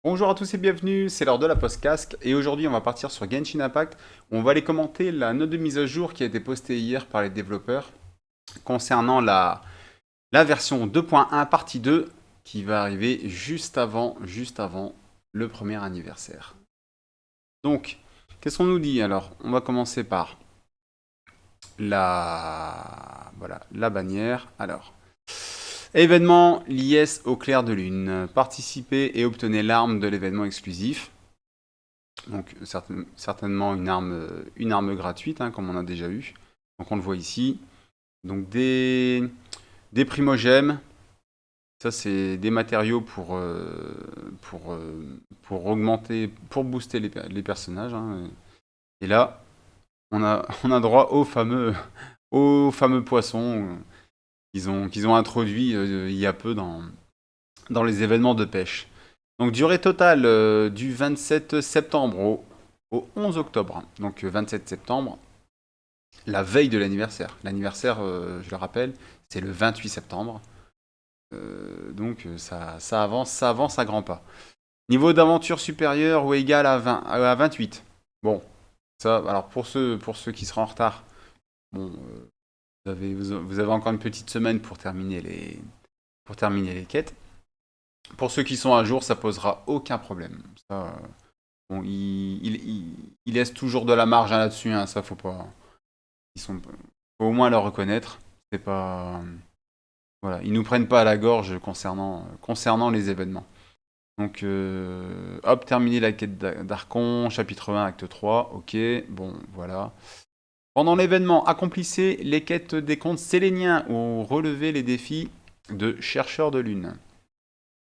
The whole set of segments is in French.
Bonjour à tous et bienvenue, c'est l'heure de la podcast et aujourd'hui on va partir sur Genshin Impact. On va aller commenter la note de mise à jour qui a été postée hier par les développeurs concernant la version 2.1 partie 2 qui va arriver juste avant le premier anniversaire. Donc, qu'est-ce qu'on nous dit alors? On va commencer par la bannière. Alors, événement l'IS au clair de lune. Participez et obtenez l'arme de l'événement exclusif. Donc certainement une arme gratuite, hein, comme on a déjà eu. Donc on le voit ici. Donc des primogèmes, ça c'est des matériaux pour augmenter, pour booster les personnages, hein. Et là, on a droit aux fameux poissons qu'ils ont introduits il y a peu dans les événements de pêche. Donc durée totale du 27 septembre au 11 octobre. Donc 27 septembre, la veille de l'anniversaire. L'anniversaire, je le rappelle, c'est le 28 septembre. Ça avance à grands pas. Niveau d'aventure supérieur ou égal à 28. Bon, ça, alors pour ceux qui seront en retard, bon, vous avez encore une petite semaine pour terminer les quêtes. Pour ceux qui sont à jour, ça posera aucun problème. Ça, bon, il laisse toujours de la marge, hein, là-dessus, hein, ça faut pas. Faut au moins le reconnaître. C'est pas. Voilà, ils nous prennent pas à la gorge concernant les événements. Donc, hop, terminer la quête d'Archon, chapitre 1, acte 3, ok, bon, voilà. Pendant l'événement, accomplissez les quêtes des comptes séléniens ou relevez les défis de chercheurs de lune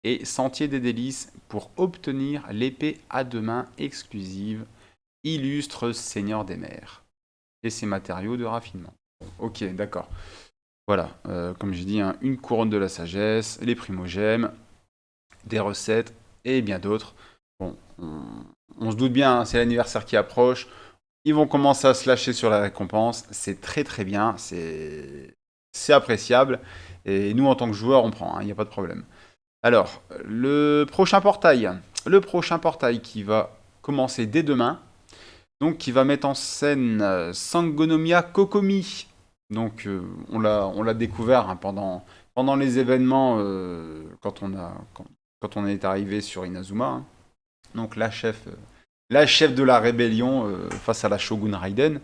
et Sentier des délices pour obtenir l'épée à deux mains exclusive Illustre Seigneur des mers et ses matériaux de raffinement. Ok, d'accord. Voilà, comme j'ai dit, hein, une couronne de la sagesse, les primogèmes, des recettes et bien d'autres. Bon, on se doute bien, hein, c'est l'anniversaire qui approche. Ils vont commencer à se lâcher sur la récompense. C'est très très bien, c'est appréciable. Et nous, en tant que joueurs, on prend, il n'y a pas de problème. Alors, le prochain portail qui va commencer dès demain, donc qui va mettre en scène Sangonomia Kokomi. Donc, on l'a découvert, hein, pendant les événements quand on est arrivé sur Inazuma, hein. Donc, la chef de la rébellion face à la Shogun Raiden.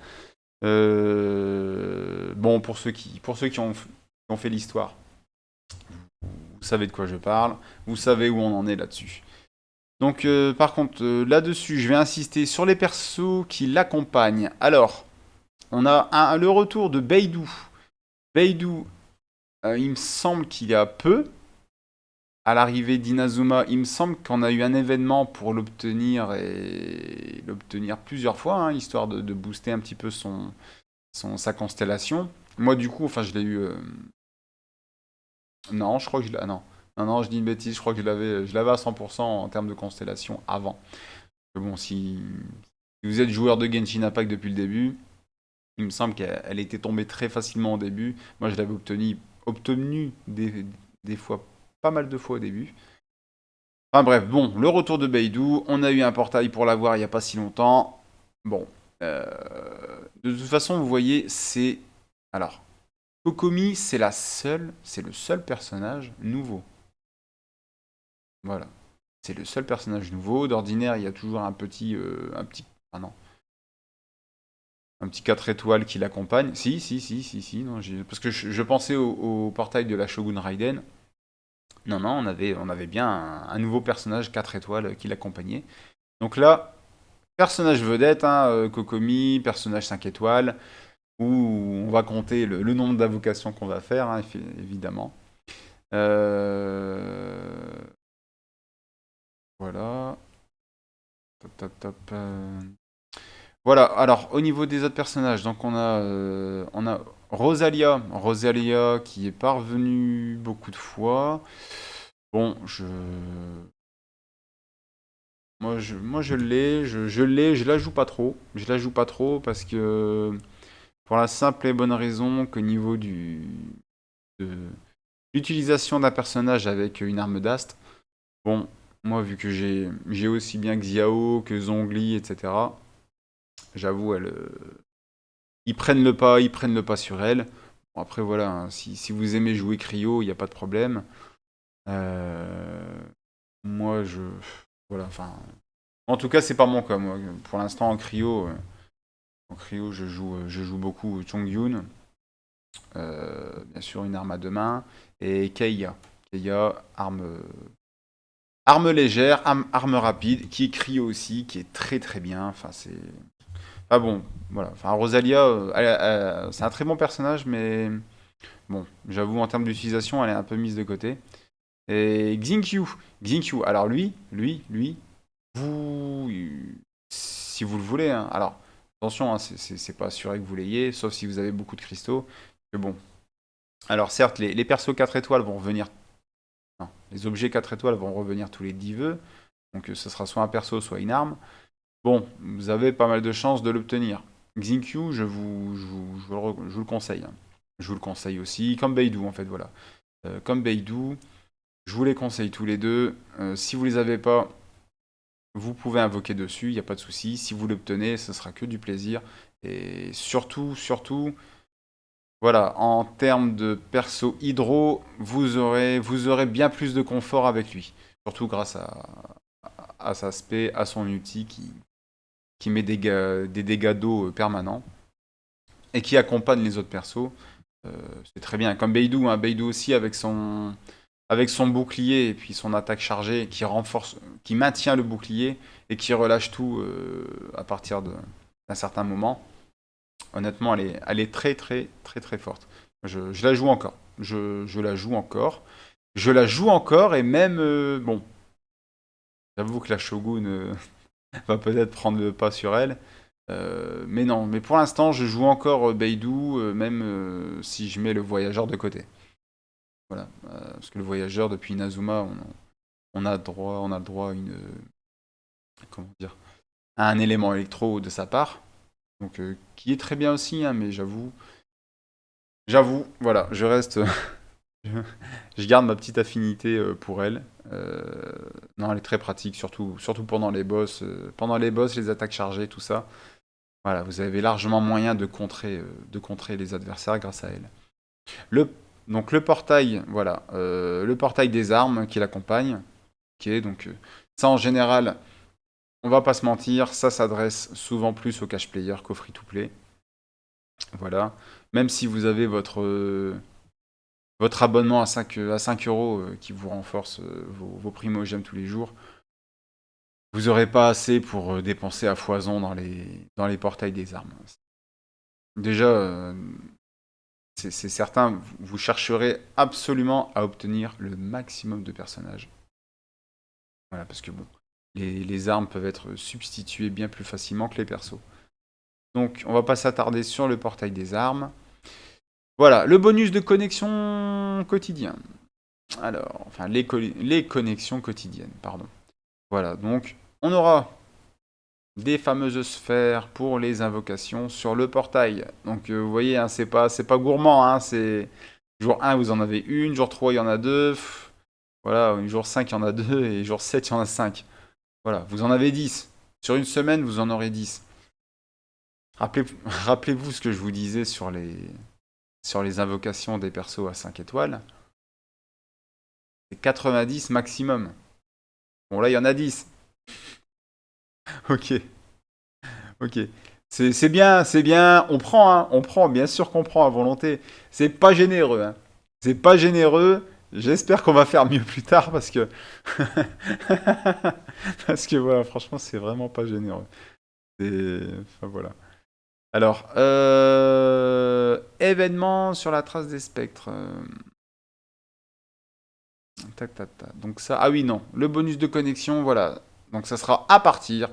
Bon, pour ceux qui ont fait l'histoire, vous savez de quoi je parle, vous savez où on en est là-dessus. Donc, par contre, là-dessus, je vais insister sur les persos qui l'accompagnent. Alors, on a le retour de Beidou. Beidou, il me semble qu'il y a peu, à l'arrivée d'Inazuma, il me semble qu'on a eu un événement pour l'obtenir et l'obtenir plusieurs fois, hein, histoire de booster un petit peu sa constellation. Moi, du coup, enfin, je l'ai eu. Non, je crois que je l'ai. Ah, non. Non, je dis une bêtise, je crois que je l'avais à 100% en termes de constellation avant. Mais bon, si vous êtes joueur de Genshin Impact depuis le début, il me semble qu'elle était tombée très facilement au début. Moi, je l'avais obtenu des fois, pas mal de fois au début. Enfin bref, bon, le retour de Beidou, on a eu un portail pour l'avoir il n'y a pas si longtemps. Bon, de toute façon, vous voyez, c'est... Alors, Kokomi, c'est le seul personnage nouveau. Voilà. C'est le seul personnage nouveau. D'ordinaire, il y a toujours ah non, un petit 4 étoiles qui l'accompagne. Si, non, parce que je pensais au portail de la Shogun Raiden. Non, non, on avait bien un nouveau personnage 4 étoiles qui l'accompagnait. Donc là, personnage vedette, hein, Kokomi, personnage 5 étoiles, où on va compter le nombre d'invocations qu'on va faire, hein, évidemment. Euh, Voilà. Top, top, top. Voilà, alors au niveau des autres personnages, donc on a Rosalia qui est parvenue beaucoup de fois. Bon, moi je l'ai, je la joue pas trop, je la joue pas trop parce que pour la simple et bonne raison qu'au niveau de l'utilisation d'un personnage avec une arme d'ast, bon, Moi, vu que j'ai aussi bien Xiao que Zhongli, etc., j'avoue, ils prennent le pas sur elle. Bon, après, voilà, hein, si vous aimez jouer Cryo, il n'y a pas de problème. Euh, moi, voilà, enfin... En tout cas, c'est pas mon cas, moi. Pour l'instant, en cryo, je joue beaucoup Chongyun, bien sûr une arme à deux mains, et Keiya. Keiya, arme légère, arme rapide, qui est cryo aussi, qui est très très bien. Enfin, c'est... Ah bon, voilà. Enfin, Rosalia, c'est un très bon personnage, mais bon, j'avoue, en termes d'utilisation, elle est un peu mise de côté. Et Xingqiu, alors lui, vous, si vous le voulez, hein, alors attention, hein, c'est pas assuré que vous l'ayez, sauf si vous avez beaucoup de cristaux. Mais bon, alors certes, les persos 4 étoiles vont revenir, non, les objets 4 étoiles vont revenir tous les 10 vœux, donc ce sera soit un perso, soit une arme. Bon, vous avez pas mal de chances de l'obtenir. Xingqiu, je vous le conseille, hein. Je vous le conseille aussi, comme Beidou en fait, voilà. Comme Beidou, je vous les conseille tous les deux. Si vous les avez pas, vous pouvez invoquer dessus, il n'y a pas de souci. Si vous l'obtenez, ce sera que du plaisir. Et surtout, voilà, en termes de perso hydro, vous aurez bien plus de confort avec lui. Surtout grâce à sa spé, à son ulti qui met des dégâts d'eau permanents et qui accompagne les autres persos. C'est très bien. Comme Beidou, hein, Beidou aussi avec son bouclier et puis son attaque chargée qui renforce, qui maintient le bouclier et qui relâche tout à partir d'un certain moment. Honnêtement, elle est très très très très forte. Je la joue encore. Je la joue encore. Je la joue encore et même bon, j'avoue que la Shogun va peut-être prendre le pas sur elle. Mais non, mais pour l'instant, je joue encore Beidou, même si je mets le voyageur de côté. Voilà, parce que le voyageur depuis Inazuma, on a le droit à comment dire, à un élément électro de sa part, donc qui est très bien aussi, hein, mais j'avoue, voilà, je reste, je garde ma petite affinité pour elle. Non, elle est très pratique, surtout pendant les boss, les attaques chargées, tout ça. Voilà, vous avez largement moyen de contrer les adversaires grâce à elle. Le, donc le portail, voilà, le portail des armes qui l'accompagne, ok, donc ça en général, on va pas se mentir, ça s'adresse souvent plus aux cash players qu'aux free to play. Voilà. Même si vous avez votre abonnement à cinq euros qui vous renforce vos primo-gemmes tous les jours, vous n'aurez pas assez pour dépenser à foison dans les portails des armes. Déjà, c'est certain, vous chercherez absolument à obtenir le maximum de personnages. Voilà, parce que bon, les armes peuvent être substituées bien plus facilement que les persos. Donc, on va pas s'attarder sur le portail des armes. Voilà, le bonus de connexion quotidien. Alors, enfin, les connexions quotidiennes, pardon. Voilà, donc, on aura des fameuses sphères pour les invocations sur le portail. Donc, vous voyez, hein, c'est pas gourmand, hein, c'est... Jour 1, vous en avez une, jour 3, il y en a deux. Voilà, jour 5, il y en a deux, et jour 7, il y en a 5. Voilà, vous en avez 10. Sur une semaine, vous en aurez 10. Rappelez-vous ce que je vous disais sur les invocations des persos à 5 étoiles. C'est 90 maximum. Bon, là, il y en a 10. Ok, ok. C'est bien, c'est bien. On prend, hein, on prend, bien sûr qu'on prend à volonté. C'est pas généreux, hein. C'est pas généreux. J'espère qu'on va faire mieux plus tard parce que. Parce que voilà, franchement, c'est vraiment pas généreux. Enfin voilà. Alors, événement sur la trace des spectres. Tac, tac, tac. Donc ça, ah oui, non. Le bonus de connexion, voilà. Donc ça sera à partir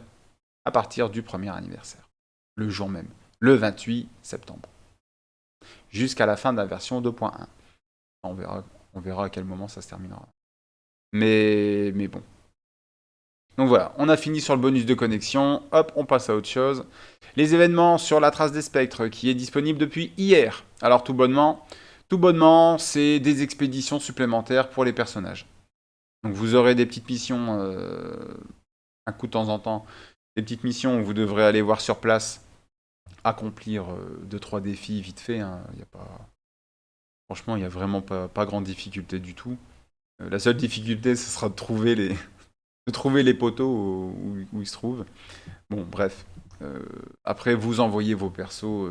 du premier anniversaire. Le jour même. Le 28 septembre. Jusqu'à la fin de la version 2.1. On verra à quel moment ça se terminera. Mais bon. Donc voilà, on a fini sur le bonus de connexion. Hop, on passe à autre chose. Les événements sur la trace des spectres qui est disponible depuis hier. Alors tout bonnement, c'est des expéditions supplémentaires pour les personnages. Donc vous aurez des petites missions, un coup de temps en temps, des petites missions où vous devrez aller voir sur place, accomplir 2-3 défis vite fait, hein. Il y a pas... Franchement, il n'y a vraiment pas grande difficulté du tout. La seule difficulté, ce sera de trouver les poteaux où ils se trouvent. Bon, bref. Après, vous envoyez vos persos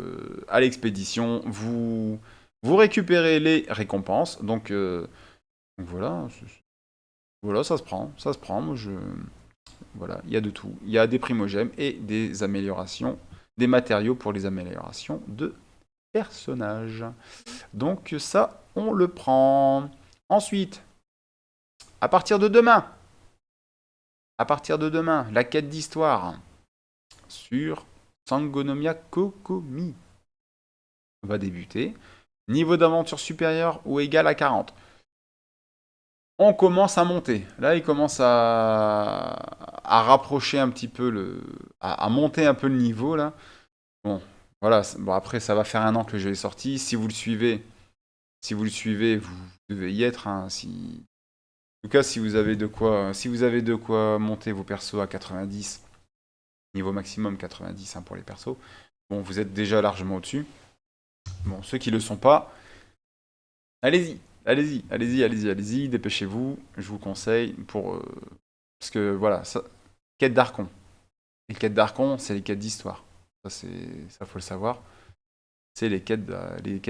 à l'expédition, vous récupérez les récompenses. Donc voilà, voilà, ça se prend. Moi, voilà, il y a de tout. Il y a des primogèmes et des améliorations, des matériaux pour les améliorations de personnages. Donc ça, on le prend. Ensuite, à partir de demain, la quête d'histoire sur Sangonomiya Kokomi va débuter. Niveau d'aventure supérieur ou égal à 40. On commence à monter. Là, il commence à rapprocher un petit peu à monter un peu le niveau là. Bon, voilà. Bon, après, ça va faire un an que le jeu est sorti. Si vous le suivez, vous devez y être, hein. En tout cas, si vous avez de quoi monter vos persos à 90, niveau maximum 90, hein, pour les persos, bon, vous êtes déjà largement au-dessus. Bon, ceux qui le sont pas, allez-y, allez-y, dépêchez-vous. Je vous conseille parce que voilà, quête d'Archon. Les quêtes d'Archon, c'est les quêtes d'histoire. Ça faut le savoir. C'est les quêtes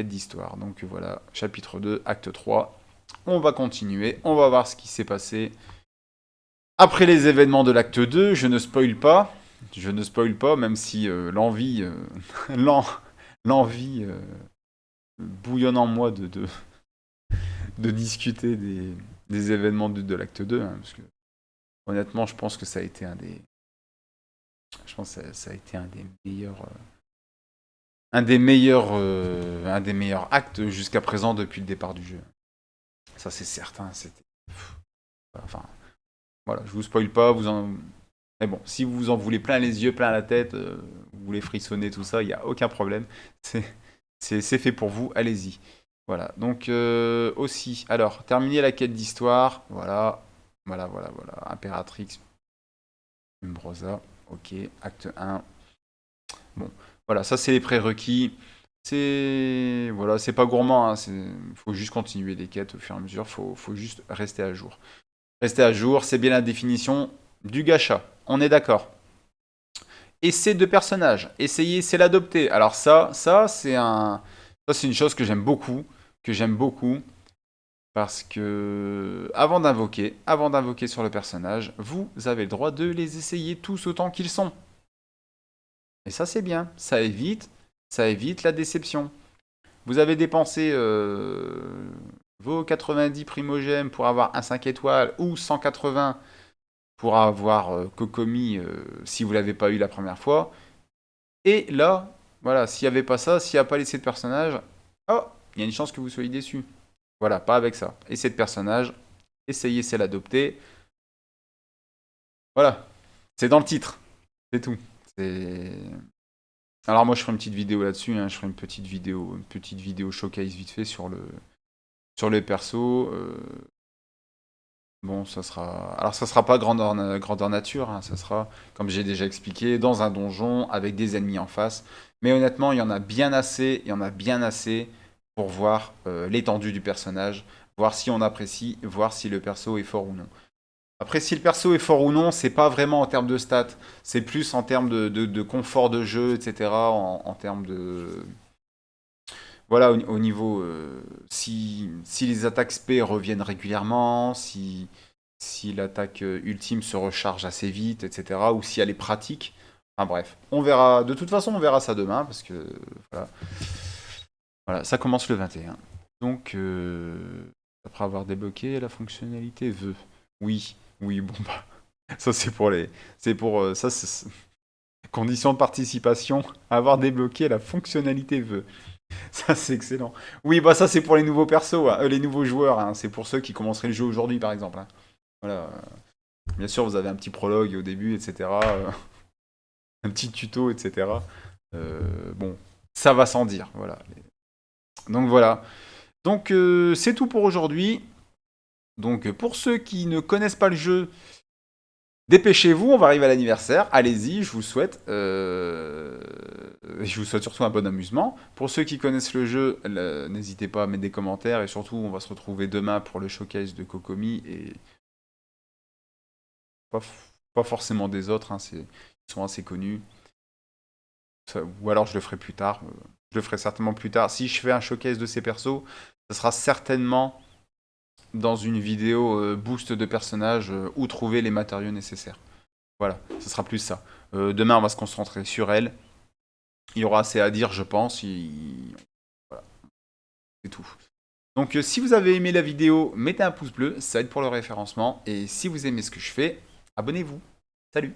d'histoire. Donc voilà, chapitre 2, acte 3. On va continuer, on va voir ce qui s'est passé après les événements de l'acte 2. Je ne spoil pas, même si l'envie bouillonne en moi de discuter des événements de l'acte 2, hein, parce que honnêtement, je pense que ça a été ça a été un des meilleurs actes jusqu'à présent depuis le départ du jeu. Ça, c'est certain. Enfin, voilà, je vous spoil pas. Mais bon, si vous en voulez plein les yeux, plein la tête, vous voulez frissonner, tout ça, il n'y a aucun problème. C'est, c'est fait pour vous, allez-y. Voilà, donc aussi, alors, terminer la quête d'histoire, voilà. Impératrix, Umbrosa, ok, acte 1. Bon, voilà, ça c'est les prérequis. Voilà, c'est pas gourmand, hein, faut juste continuer les quêtes au fur et à mesure, faut juste rester à jour. Rester à jour, c'est bien la définition du gacha. On est d'accord. Essai de personnage. Essayer, c'est l'adopter. Alors ça c'est une chose que j'aime beaucoup, parce que avant d'invoquer sur le personnage, vous avez le droit de les essayer tous autant qu'ils sont. Et ça c'est bien. Ça évite la déception. Vous avez dépensé vos 90 primogèmes pour avoir un 5 étoiles ou 180 pour avoir Kokomi si vous l'avez pas eu la première fois. Et là, voilà, s'il n'y avait pas ça, s'il n'y a pas laissé de personnage, oh, il y a une chance que vous soyez déçu. Voilà, pas avec ça. Essai de personnage, essayez, c'est l'adopter. Voilà, c'est dans le titre, c'est tout. C'est... Alors moi je ferai une petite vidéo là-dessus, hein. Je ferai une petite vidéo showcase vite fait sur les persos. Bon, ça sera pas grandeur nature, hein. Ça sera, comme j'ai déjà expliqué, dans un donjon avec des ennemis en face. Mais honnêtement, il y en a bien assez pour voir l'étendue du personnage, voir si on apprécie, voir si le perso est fort ou non. Après, si le perso est fort ou non, c'est pas vraiment en termes de stats, c'est plus en termes de confort de jeu, etc. En termes de, voilà, au niveau, si les attaques SP reviennent régulièrement, si l'attaque ultime se recharge assez vite, etc. Ou si elle est pratique. Enfin bref, on verra. De toute façon, on verra ça demain, parce que voilà, voilà, ça commence le 21. Donc, après avoir débloqué la fonctionnalité vœux. Oui, oui, bon bah, ça c'est pour, ça c'est condition de participation, avoir débloqué la fonctionnalité vœux. Ça, c'est excellent. Oui, bah ça, c'est pour les nouveaux persos, hein, les nouveaux joueurs, hein. C'est pour ceux qui commenceraient le jeu aujourd'hui, par exemple, hein. Voilà. Bien sûr, vous avez un petit prologue au début, etc. Un petit tuto, etc. Bon, ça va sans dire. Voilà. Donc voilà. Donc c'est tout pour aujourd'hui. Donc pour ceux qui ne connaissent pas le jeu, dépêchez-vous, on va arriver à l'anniversaire. Allez-y, je vous souhaite surtout un bon amusement. Pour ceux qui connaissent le jeu, n'hésitez pas à mettre des commentaires et surtout, on va se retrouver demain pour le showcase de Kokomi et pas forcément des autres, hein, ils sont assez connus. Ou alors je le ferai plus tard. Je le ferai certainement plus tard. Si je fais un showcase de ces persos, ce sera certainement dans une vidéo boost de personnages où trouver les matériaux nécessaires. Voilà, ce sera plus ça. Demain, on va se concentrer sur elle. Il y aura assez à dire, je pense. Voilà, c'est tout. Donc, si vous avez aimé la vidéo, mettez un pouce bleu, ça aide pour le référencement. Et si vous aimez ce que je fais, abonnez-vous. Salut!